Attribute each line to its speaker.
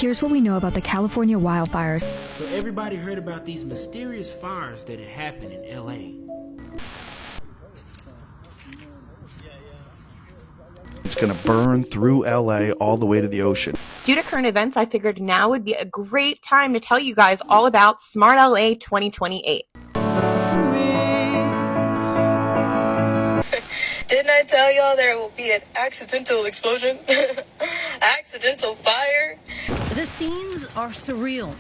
Speaker 1: here's what we know about the California wildfires.
Speaker 2: So everybody heard about these mysterious fires that had happened in LA.
Speaker 3: It's going to burn through LA all the way to the ocean.
Speaker 4: Due to current events, I figured now would be a great time to tell you guys all about Smart LA 2028.
Speaker 5: Didn't I tell y'all there will be an accidental explosion? Accidental fire?
Speaker 6: The scenes are surreal.